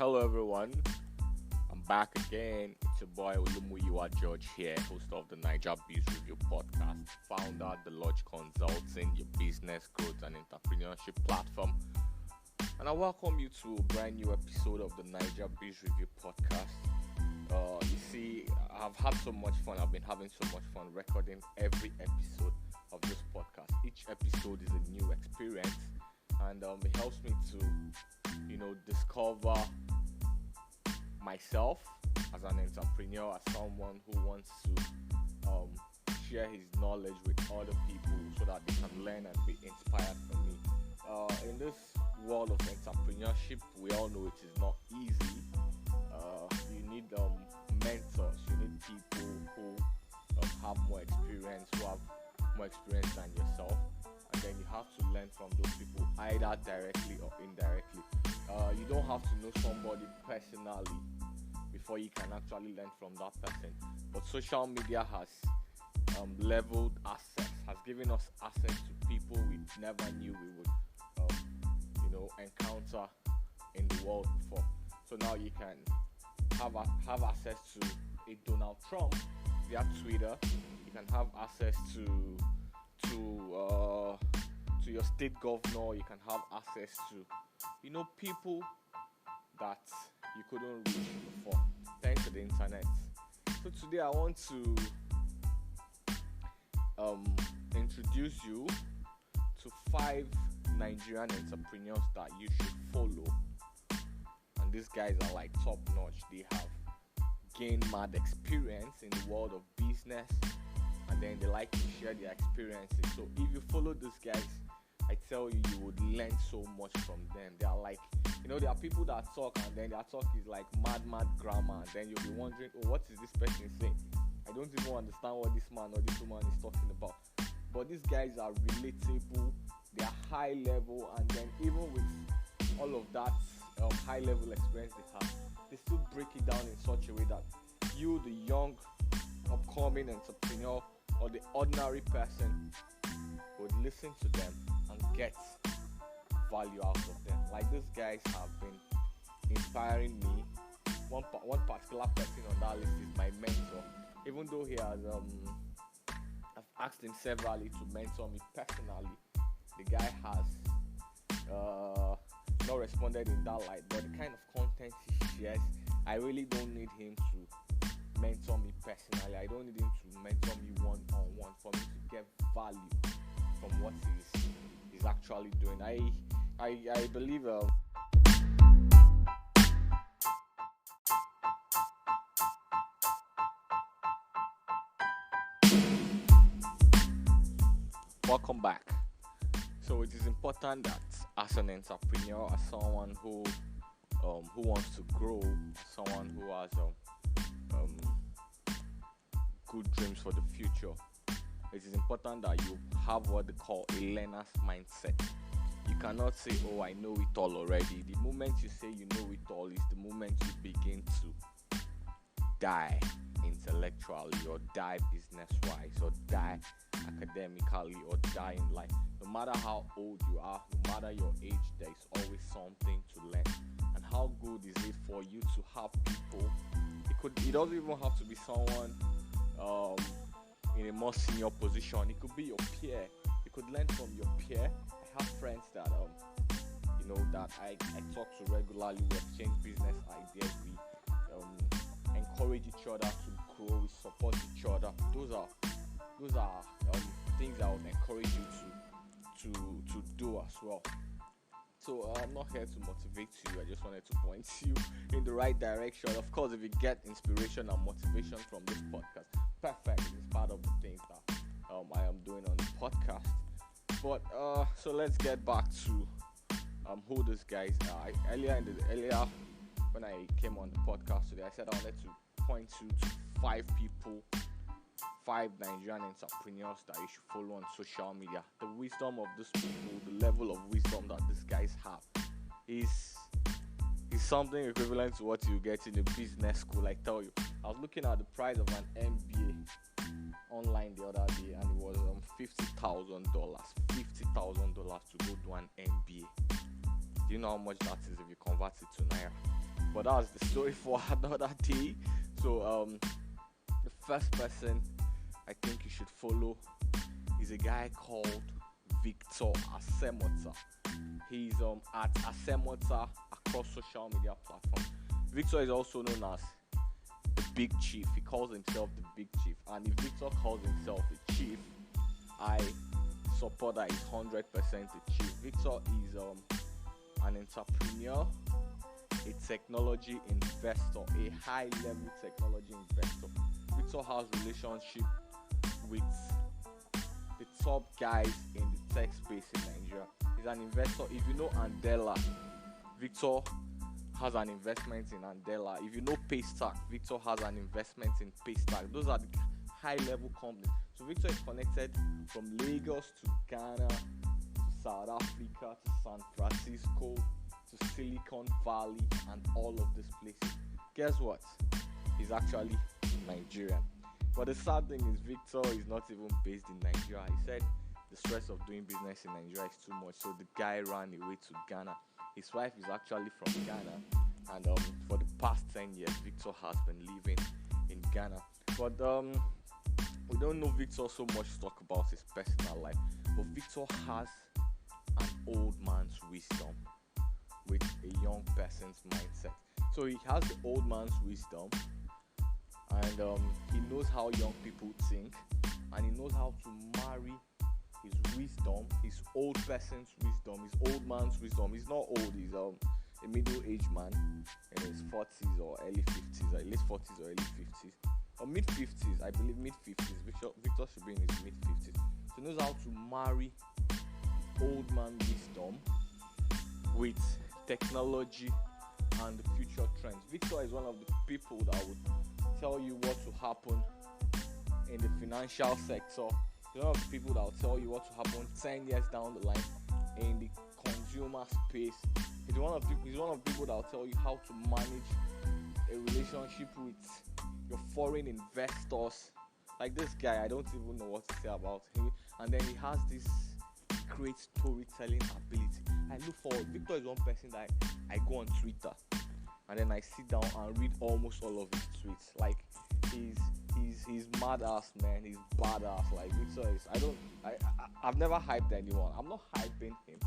Hello everyone, I'm back again. It's your boy Muyiwa George here, host of the Naija Biz Review podcast, founder of the Lodge Consulting, your business growth and entrepreneurship platform. And I welcome you to a brand new episode of the Naija Biz Review podcast. You see, I've had so much fun. I've been having so much fun recording every episode of this podcast. Each episode is a new experience, and it helps me to discover myself as an entrepreneur, as someone who wants to share his knowledge with other people so that they can learn and be inspired from me. In this world of entrepreneurship, we all know it is not easy. You need mentors, you need people who have more experience, who have more experience than yourself, and then you have to learn from those people either directly or indirectly. You don't have to know somebody personally before you can actually learn from that person. But social media has leveled access, has given us access to people we never knew we would, encounter in the world before. So now you can have access to a Donald Trump via Twitter. You can have access to your state governor. You can have access to people that you couldn't reach before thanks to the internet. So today I want to introduce you to 5 Nigerian entrepreneurs that you should follow. And these guys are like top notch. They have gained mad experience in the world of business, and then they like to share their experiences. So if you follow these guys, I tell you, you would learn so much from them. They are like, there are people that talk, and then their talk is like mad grammar, and then you'll be wondering, what is this person saying? I don't even understand what this man or this woman is talking about. But these guys are relatable, they are high level, and then even with all of that high level experience they have, they still break it down in such a way that you, the young upcoming entrepreneur, or the ordinary person, would listen to them and get value out of them. Like, these guys have been inspiring me. One particular person on that list is my mentor. Even though he has I've asked him severally to mentor me personally, the guy has not responded in that light. But the kind of content he shares, I really don't need him to mentor me personally. I don't need him to mentor me one-on-one for me to get value from what he's actually doing. I believe welcome back. So it is important that as an entrepreneur, as someone who wants to grow, someone who has good dreams for the future, it is important that you have what they call a learner's mindset. You cannot say, I know it all already. The moment you say you know it all is the moment you begin to die intellectually, or die business-wise, or die academically, or die in life. No matter how old you are, no matter your age, there is always something to learn. And how good is it for you to have people? It doesn't even have to be someone in a more senior position. It could be your peer. You could learn from your peer. I have friends that that I talk to regularly. We exchange business ideas. We encourage each other to grow. We support each other. Those are things I would encourage you to do as well. So I'm not here to motivate you. I just wanted to point you in the right direction. Of course, if you get inspiration and motivation from this podcast, perfect. It's part of the things that I am doing on the podcast. But so let's get back to who these guys are. Earlier when I came on the podcast today, I said I wanted to point you to 5 people, 5 Nigerian entrepreneurs that you should follow on social media. The wisdom of these people, the level of wisdom that these guys have is something equivalent to what you get in a business school. I tell you, I was looking at the price of an MBA online the other day, and it was $50,000 to go do an MBA. Do you know how much that is if you convert it to Naira? But that's the story for another day. So the first person I think you should follow is a guy called Victor Asemota. He's at Asemota across social media platforms. Victor is also known as the Big Chief. He calls himself the Big Chief. And if Victor calls himself a chief, I support that he's 100% a chief. Victor is an entrepreneur, a technology investor, a high-level technology investor. Victor has relationship with the top guys in the tech space in Nigeria. He's an investor. If you know Andela, Victor has an investment in Andela. If you know Paystack, Victor has an investment in Paystack. Those are the high-level companies. So Victor is connected from Lagos to Ghana, to South Africa, to San Francisco, to Silicon Valley, and all of these places. Guess what? He's actually Nigerian. But the sad thing is Victor is not even based in Nigeria. He said the stress of doing business in Nigeria is too much, so the guy ran away to Ghana. His wife is actually from Ghana, and for the past 10 years, Victor has been living in Ghana. But we don't know Victor so much to talk about his personal life. But Victor has an old man's wisdom with a young person's mindset. So he has the old man's wisdom, and he knows how young people think, and he knows how to marry his wisdom, his old person's wisdom, his old man's wisdom. He's not old, he's a middle-aged man in his 40s or early 50s, or late 40s or early 50s, or mid-50s, I believe mid-50s. Victor should be in his mid-50s. So he knows how to marry old man wisdom with technology and the future trends. Victor is one of the people that would tell you what to happen in the financial sector. He's one of the people that will tell you what to happen 10 years down the line in the consumer space. He's one of the people that will tell you how to manage a relationship with your foreign investors. Like this guy, I don't even know what to say about him. And then he has this great storytelling ability. I look forward. Victor is one person that I go on Twitter and then I sit down and read almost all of his tweets. Like he's mad-ass, man. He's badass. Like Victor is. I've never hyped anyone. I'm not hyping him.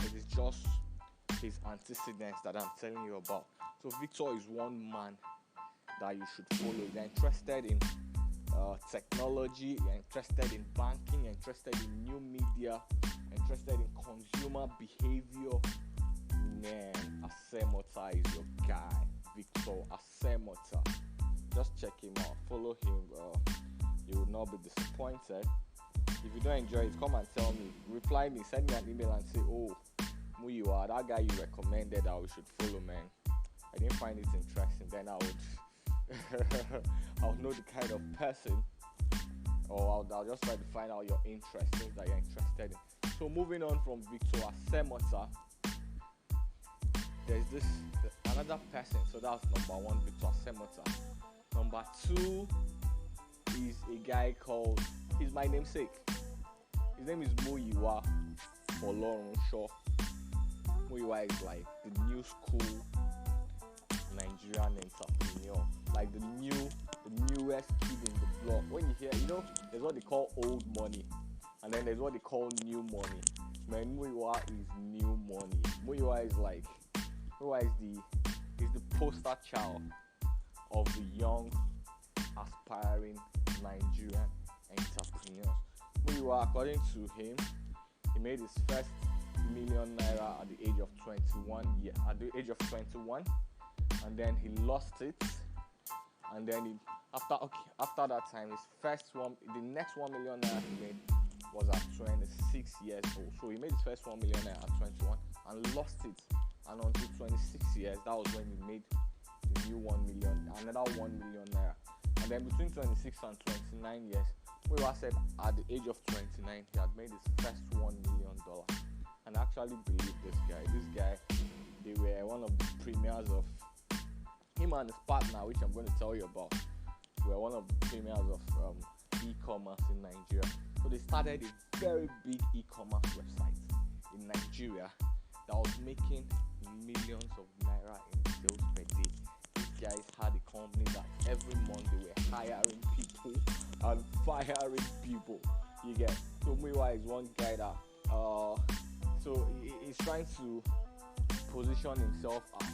It is just his antecedents that I'm telling you about. So Victor is one man that you should follow. If you're interested in technology, you're interested in banking, you're interested in new media, you're interested in consumer behavior, man, Asemota is your guy. Victor Asemota. Just check him out, follow him. You will not be disappointed. If you don't enjoy it, come and tell me, reply me, send me an email and say, oh, Muyiwa, that guy you recommended that we should follow, man, I didn't find it interesting. Then I would I'll know the kind of person, or I'll just try to find out your interest, things that you're interested in. So moving on from Victor Asemota, there's another person. So that's number one, Victor Asemota. Number two is a guy called, he's my namesake. His name is Muyiwa Folorunsho. Muyiwa is like the new school Nigerian entrepreneur, like the newest kid in the block. When you hear, there's what they call old money, and then there's what they call new money. Man, Muyiwa is new money. Muyiwa is the poster child of the young, aspiring Nigerian entrepreneurs. Muyiwa, according to him, he made his first $1 million at the age of 21. Yeah, at the age of 21. And then he lost it, and then after that time, the next $1 million he made was at 26 years old. So he made his first $1 million at 21 and lost it, and until 26 years, that was when he made the new another $1 million. And then between 26 and 29 years, we said at the age of 29, he had made his first $1 million. And I actually believe this guy, they were one of the premiers of him and his partner, which I'm going to tell you about, were one of the premiers of e-commerce in Nigeria. So they started a very big e-commerce website in Nigeria that was making millions of naira in sales per day. These guys had a company that every month they were hiring people and firing people. You get. So Muyiwa is one guy that so he's trying to position himself as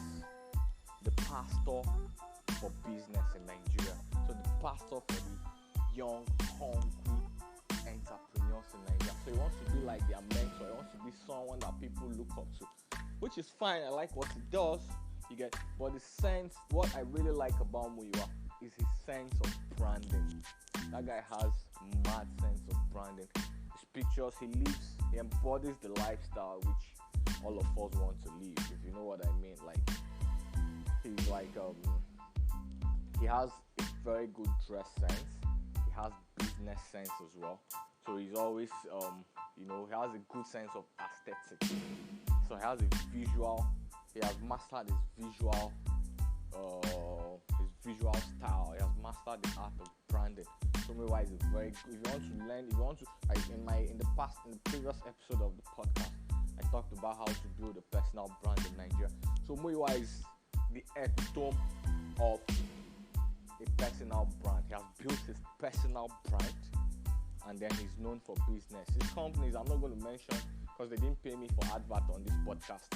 the pastor for business in Nigeria. So the pastor for the young, hungry entrepreneurs in Nigeria. So he wants to be like their mentor. He wants to be someone that people look up to, which is fine. I like what he does. You get, but the sense, what I really like about Muyiwa is his sense of branding. That guy has mad sense of branding. His pictures, he embodies the lifestyle which all of us want to live. If you know what I mean, like he's like he has a very good dress sense. He has business sense as well. So he's always he has a good sense of aesthetics. So he has a visual. He has mastered his visual style. He has mastered the art of branding. So Muyiwa is a very good. If you want to learn, in the previous episode of the podcast, I talked about how to build a personal brand in Nigeria. So Muyiwa is the epitome of a personal brand. He has built his personal brand, and then he's known for business. His companies, I'm not going to mention because they didn't pay me for advert on this podcast.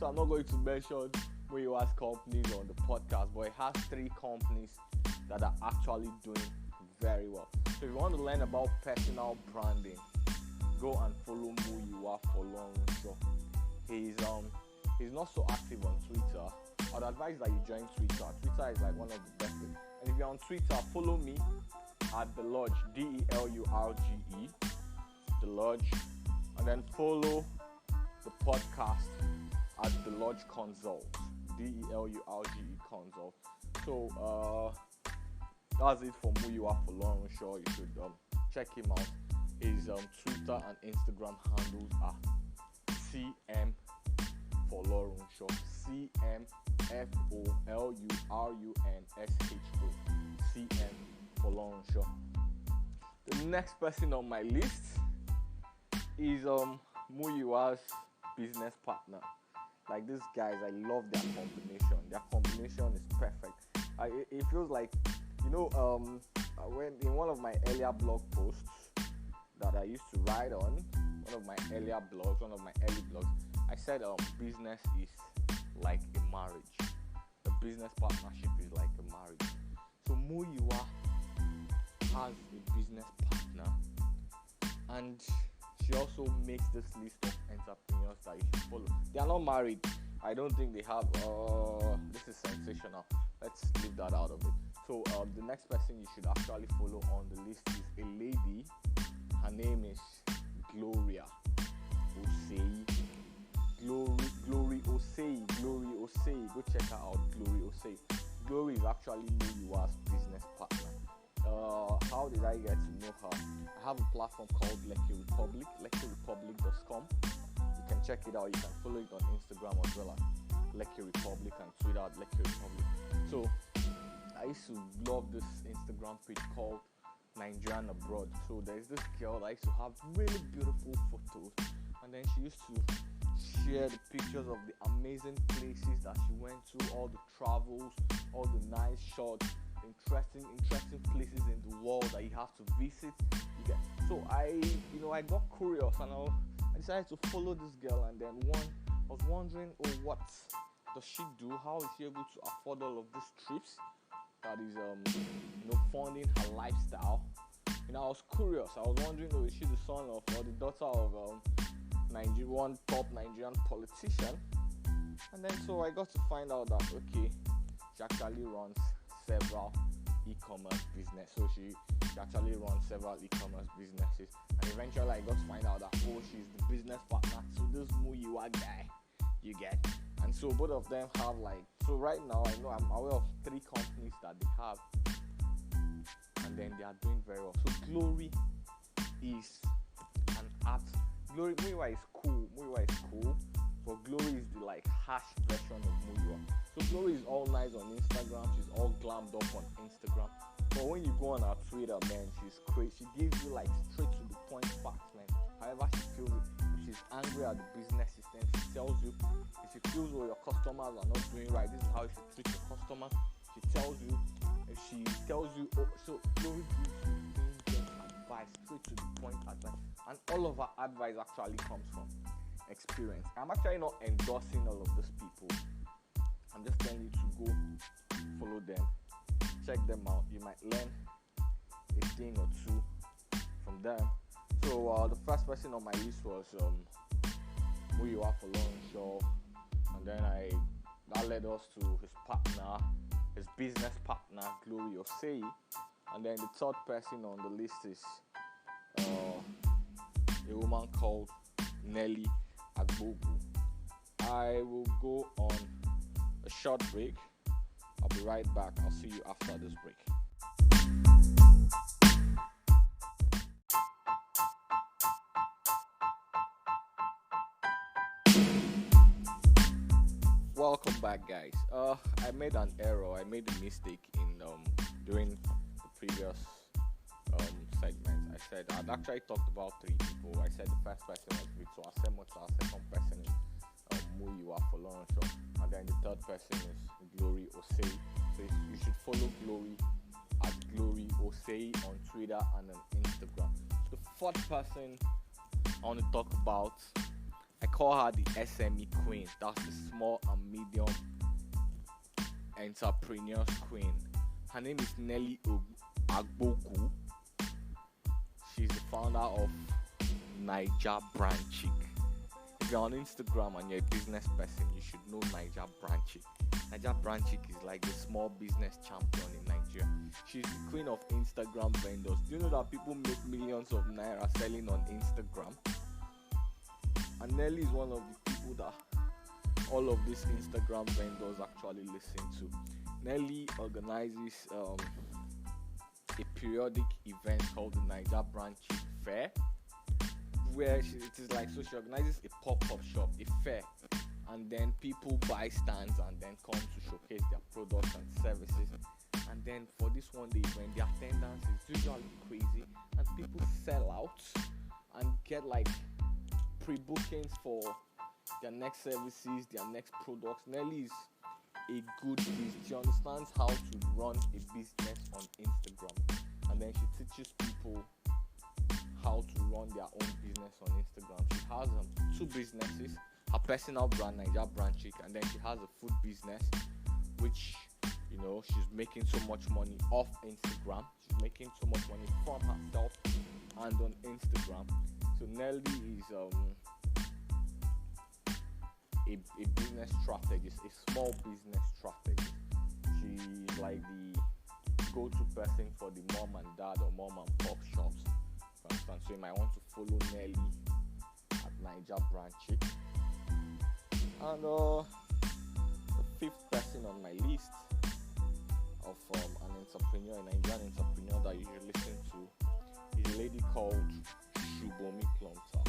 So I'm not going to mention Muyiwa's companies on the podcast, but he has 3 companies that are actually doing very well. So if you want to learn about personal branding, go and follow Muyiwa Folorunsho. He's not so active on Twitter. I'd advise that you join Twitter. Twitter is like one of the best things. And if you're on Twitter, follow me at The Lodge, DELURGE, The Lodge. And then follow the podcast at The Lodge Consult, DELURGE Consult. So that's it for Muyiwa Folorunsho. You should check him out. His Twitter and Instagram handles are CM Folorunsho, CMFOLURUNSHO, CM Folorunsho. The next person on my list is Muyiwa's business partner. Like these guys, I love their combination. Their combination is perfect. It feels like, when in one of my earlier blog posts that I used to write on, one of my early blogs, I said business is like a marriage. The business partnership is like a marriage. So Muyiwa has a business partner, and she also makes this list of entrepreneurs that you should follow. They are not married. I don't think they have. This is sensational. Let's leave that out of it. So the next person you should actually follow on the list is a lady. Her name is Gloria Osei. Glory Osei. Go check her out. Glory Osei. Glory is actually Muyiwa's business partner. How did I get to know her? I have a platform called Lekki Republic, LekkiRepublic.com. You can check it out. You can follow it on Instagram as well as Lekki Republic, and Twitter at Lekki Republic. So I used to love this Instagram page called Nigerian Abroad. So there's this girl that used to have really beautiful photos, and then she used to share the pictures of the amazing places that she went to, all the travels, all the nice shots, interesting places in the world that you have to visit. So I got curious, and I decided to follow this girl. And then I was wondering, what does she do? How is she able to afford all of these trips? That is, funding her lifestyle. I was curious. I was wondering, is she the son of or the daughter of one top Nigerian politician? And then so I got to find out that she actually runs several e-commerce business. So she actually runs several e-commerce businesses, and eventually I got to find out that she's the business partner to this Muyiwa guy. You get. And so both of them have so right now I know I'm aware of 3 companies that they have, and then they are doing very well. So Glory is an art. Muyiwa is cool, but Glory is the harsh version of Muyiwa. So Glory is all nice on Instagram, she's all glammed up on Instagram, but when you go on her Twitter, man, she's crazy. She gives you straight to the point facts, man. However she feels it. If she's angry at the business system. She tells you if she feels your customers are not doing right, this is how you should treat your customers. She tells you so Glory gives you in-depth advice, straight to the point advice, and all of her advice actually comes from experience. I'm actually not endorsing all of those people. I'm just telling you to go follow them, check them out. You might learn a thing or two from them. So the first person on my list was Muyiwa Folorunsho, and then that led us to his business partner, Glory Osei, and then the third person on the list is a woman called Nelly, Agbogu. I will go on a short break. I'll be right back. I'll see you after this break. Welcome back, guys. I made an error. I made a mistake in during the previous segment. I said I'd actually talked about 3 people. I said the first person was Victor Asemota, second person is Muyiwa Folorunsho, and then the third person is Glory Osei. So you should follow Glory at Glory Osei on Twitter and on Instagram. The fourth person I want to talk about, I call her the SME queen. That's the small and medium entrepreneurs queen. Her name is Nelly Agbogu. She's the founder of Naija Brandchick. If you're on Instagram and you're a business person, you should know Naija Brandchick. Naija Brandchick is like the small business champion in Nigeria. She's the queen of Instagram vendors. Do you know that people make millions of naira selling on Instagram? And Nelly is one of the people that all of these Instagram vendors actually listen to. Nelly organizes a periodic event called the Naija Brandchick Fair, where it is like, so she organizes a pop-up shop, a fair, and then people buy stands and then come to showcase their products and services. And then for this one day event, the attendance is usually crazy, and people sell out and get like pre-bookings for their next services, their next products. Nelly is a good business. She understands how to run a business on Instagram, and then she teaches people how to run their own business on Instagram. She has 2 businesses: her personal brand, Naija Brandchick, and then she has a food business, which she's making so much money off Instagram. She's making so much money from herself and on Instagram. So Nelly is a business strategist, a small business strategist. She's like the go-to person for the mom and dad or mom and pop shops, for instance. So you might want to follow Nelly at Naija Brandchick. And the 5th person on my list of an entrepreneur, a Nigerian entrepreneur that you should listen to, is a lady called Subomi Plumptre.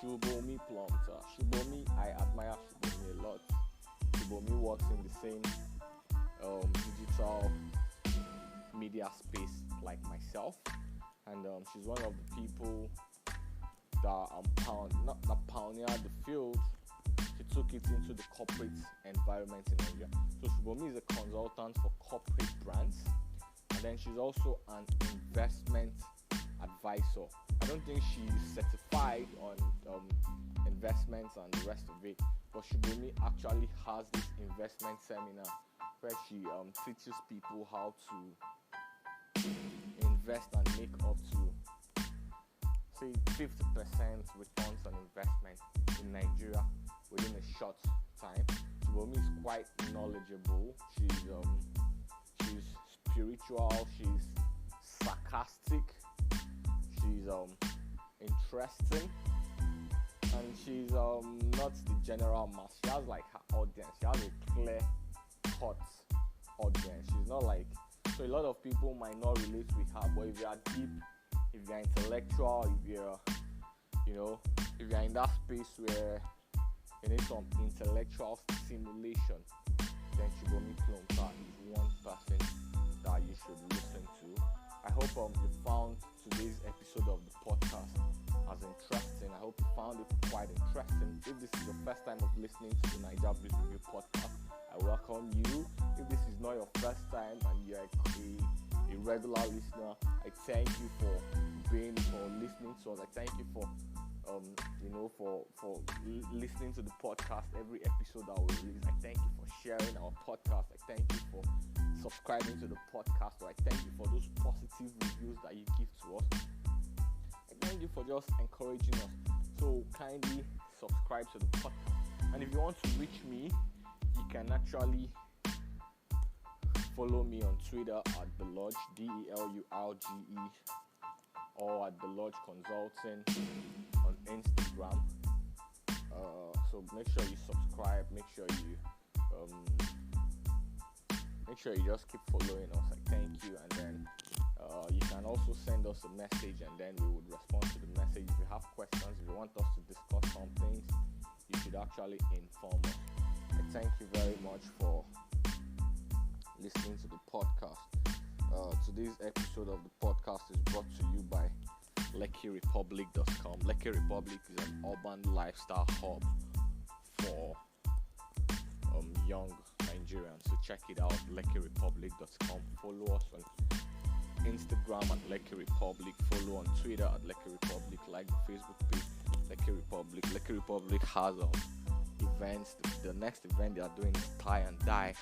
Subomi, I admire Subomi a lot. Subomi works in the same digital media space like myself, and she's one of the people that pioneered the field. She took it into the corporate environment in Nigeria. So Subomi is a consultant for corporate brands, and then she's also an investment advisor. I don't think she's certified on investments and the rest of it, but Subomi actually has this investment seminar where she teaches people how to invest and make up to, say, 50% returns on investment in Nigeria within a short time. Subomi is quite knowledgeable. She's spiritual. She's sarcastic. She's interesting, and she's not the general mass. She has like her audience. She has a clear-cut audience. She's not like, so a lot of people might not relate with her, but if you are deep, if you're intellectual, if you're in that space where you need some intellectual stimulation, then Subomi Plumptre is one person that you should listen to. I hope you found today's episode of the podcast as interesting hope you found it quite interesting. If this is your first time of listening to the Naija Brief Review podcast, I welcome you. If this is not your first time and you're a regular listener, I thank you for listening to us. I thank you for listening to the podcast, every episode that we release. I thank you for sharing our podcast. I thank you for subscribing to the podcast. Or I thank you for those positive reviews that you give to us. I thank you for just encouraging us. So kindly subscribe to the podcast. And if you want to reach me, you can actually follow me on Twitter at The Lodge, DELURGE, or at The Lodge Consulting on Instagram. So make sure you subscribe. Make sure you just keep following us. I thank you, and then you can also send us a message, and then we would respond to the message. If you have questions, if you want us to discuss some things, you should actually inform us. I thank you very much for listening to the podcast. Today's episode of the podcast is brought to you by LeckyRepublic.com. Lekki Republic is an urban lifestyle hub for young Nigerians. So check it out, LeckyRepublic.com. Follow us on Instagram at Lekki Republic. Follow on Twitter at Lekki Republic. Like the Facebook page, Lekki Republic. Lekki Republic has events. The next event they are doing is Tie and Die.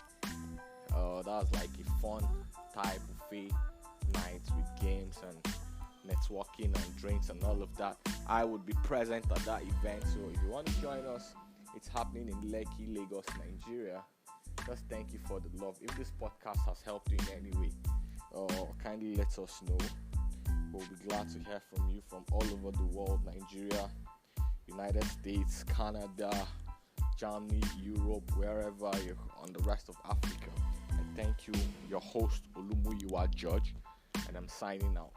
That's like a fun Thai buffet night with games and networking and drinks and all of that. I would be present at that event, so if you want to join us, it's happening in Lekki, Lagos, Nigeria. Just thank you for the love. If this podcast has helped you in any way, kindly let us know. We'll be glad to hear from you from all over the world: Nigeria, United States, Canada, Germany, Europe, wherever you're on the rest of Africa. And thank you, your host Muyiwa Judge, and I'm signing out.